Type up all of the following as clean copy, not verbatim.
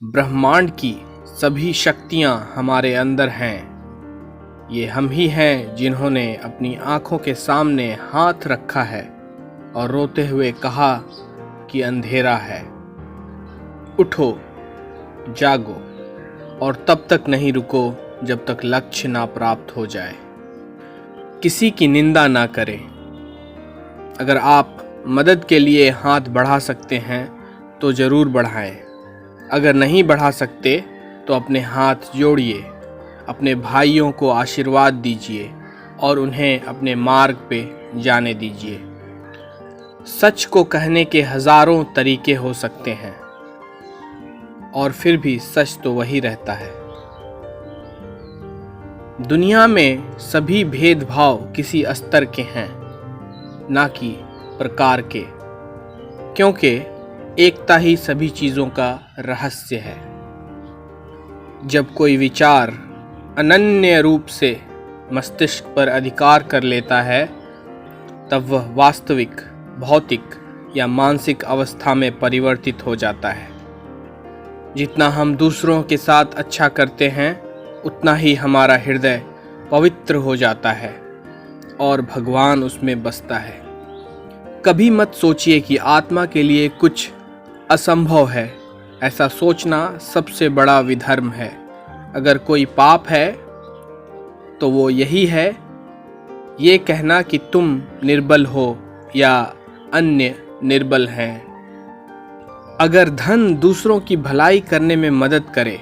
ब्रह्मांड की सभी शक्तियां हमारे अंदर हैं। ये हम ही हैं जिन्होंने अपनी आंखों के सामने हाथ रखा है और रोते हुए कहा कि अंधेरा है। उठो, जागो और तब तक नहीं रुको जब तक लक्ष्य ना प्राप्त हो जाए। किसी की निंदा ना करें। अगर आप मदद के लिए हाथ बढ़ा सकते हैं तो ज़रूर बढ़ाएं। अगर नहीं बढ़ा सकते तो अपने हाथ जोड़िए, अपने भाइयों को आशीर्वाद दीजिए और उन्हें अपने मार्ग पे जाने दीजिए। सच को कहने के हज़ारों तरीके हो सकते हैं और फिर भी सच तो वही रहता है। दुनिया में सभी भेदभाव किसी स्तर के हैं, ना कि प्रकार के, क्योंकि एकता ही सभी चीज़ों का रहस्य है। जब कोई विचार अनन्य रूप से मस्तिष्क पर अधिकार कर लेता है, तब वह वास्तविक, भौतिक या मानसिक अवस्था में परिवर्तित हो जाता है। जितना हम दूसरों के साथ अच्छा करते हैं, उतना ही हमारा हृदय पवित्र हो जाता है और भगवान उसमें बसता है। कभी मत सोचिए कि आत्मा के लिए कुछ असंभव है। ऐसा सोचना सबसे बड़ा विधर्म है। अगर कोई पाप है तो वो यही है, ये कहना कि तुम निर्बल हो या अन्य निर्बल हैं। अगर धन दूसरों की भलाई करने में मदद करे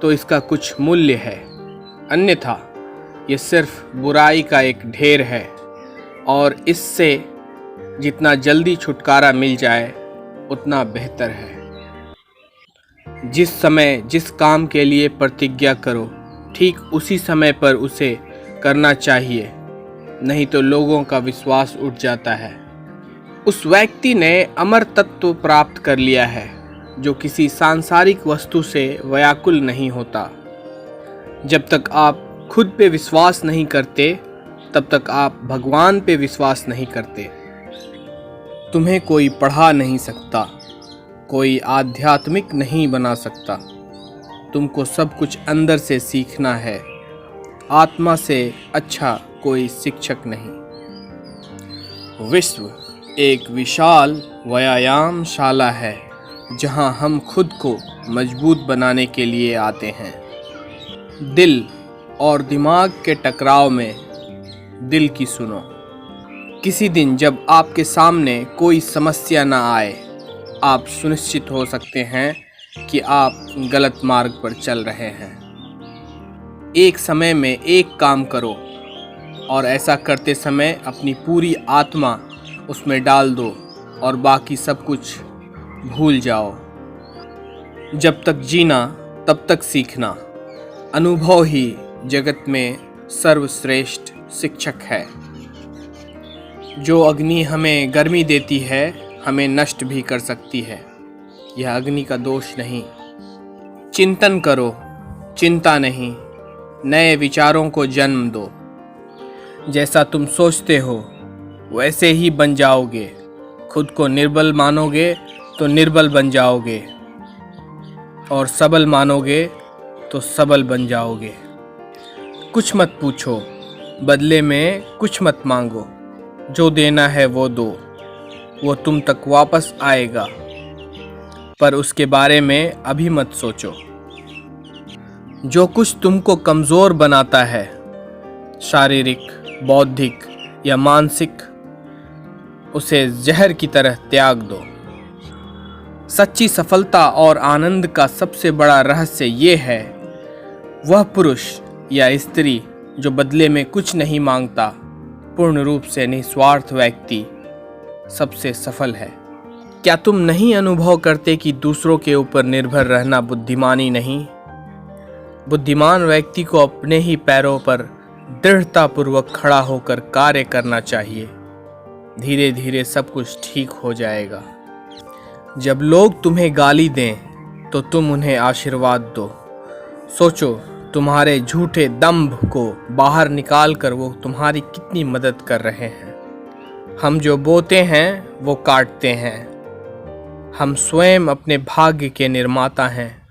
तो इसका कुछ मूल्य है, अन्यथा ये सिर्फ बुराई का एक ढेर है और इससे जितना जल्दी छुटकारा मिल जाए उतना बेहतर है। जिस समय जिस काम के लिए प्रतिज्ञा करो, ठीक उसी समय पर उसे करना चाहिए, नहीं तो लोगों का विश्वास उठ जाता है। उस व्यक्ति ने अमर तत्व प्राप्त कर लिया है जो किसी सांसारिक वस्तु से व्याकुल नहीं होता। जब तक आप खुद पे विश्वास नहीं करते, तब तक आप भगवान पे विश्वास नहीं करते। तुम्हें कोई पढ़ा नहीं सकता, कोई आध्यात्मिक नहीं बना सकता। तुमको सब कुछ अंदर से सीखना है। आत्मा से अच्छा कोई शिक्षक नहीं। विश्व एक विशाल व्यायामशाला है जहां हम खुद को मजबूत बनाने के लिए आते हैं। दिल और दिमाग के टकराव में दिल की सुनो। किसी दिन जब आपके सामने कोई समस्या ना आए, आप सुनिश्चित हो सकते हैं कि आप गलत मार्ग पर चल रहे हैं। एक समय में एक काम करो और ऐसा करते समय अपनी पूरी आत्मा उसमें डाल दो और बाकी सब कुछ भूल जाओ। जब तक जीना तब तक सीखना। अनुभव ही जगत में सर्वश्रेष्ठ शिक्षक है। जो अग्नि हमें गर्मी देती है, हमें नष्ट भी कर सकती है। यह अग्नि का दोष नहीं। चिंतन करो, चिंता नहीं। नए विचारों को जन्म दो। जैसा तुम सोचते हो वैसे ही बन जाओगे। खुद को निर्बल मानोगे तो निर्बल बन जाओगे और सबल मानोगे तो सबल बन जाओगे। कुछ मत पूछो, बदले में कुछ मत मांगो। जो देना है वो दो, वो तुम तक वापस आएगा, पर उसके बारे में अभी मत सोचो। जो कुछ तुमको कमज़ोर बनाता है, शारीरिक, बौद्धिक या मानसिक, उसे जहर की तरह त्याग दो। सच्ची सफलता और आनंद का सबसे बड़ा रहस्य ये है, वह पुरुष या स्त्री जो बदले में कुछ नहीं मांगता, पूर्ण रूप से निस्वार्थ व्यक्ति सबसे सफल है। क्या तुम नहीं अनुभव करते कि दूसरों के ऊपर निर्भर रहना बुद्धिमानी नहीं? बुद्धिमान व्यक्ति को अपने ही पैरों पर दृढ़तापूर्वक खड़ा होकर कार्य करना चाहिए। धीरे धीरे सब कुछ ठीक हो जाएगा। जब लोग तुम्हें गाली दें तो तुम उन्हें आशीर्वाद दो। सोचो, तुम्हारे झूठे दंभ को बाहर निकाल कर वो तुम्हारी कितनी मदद कर रहे हैं। हम जो बोते हैं वो काटते हैं। हम स्वयं अपने भाग्य के निर्माता हैं।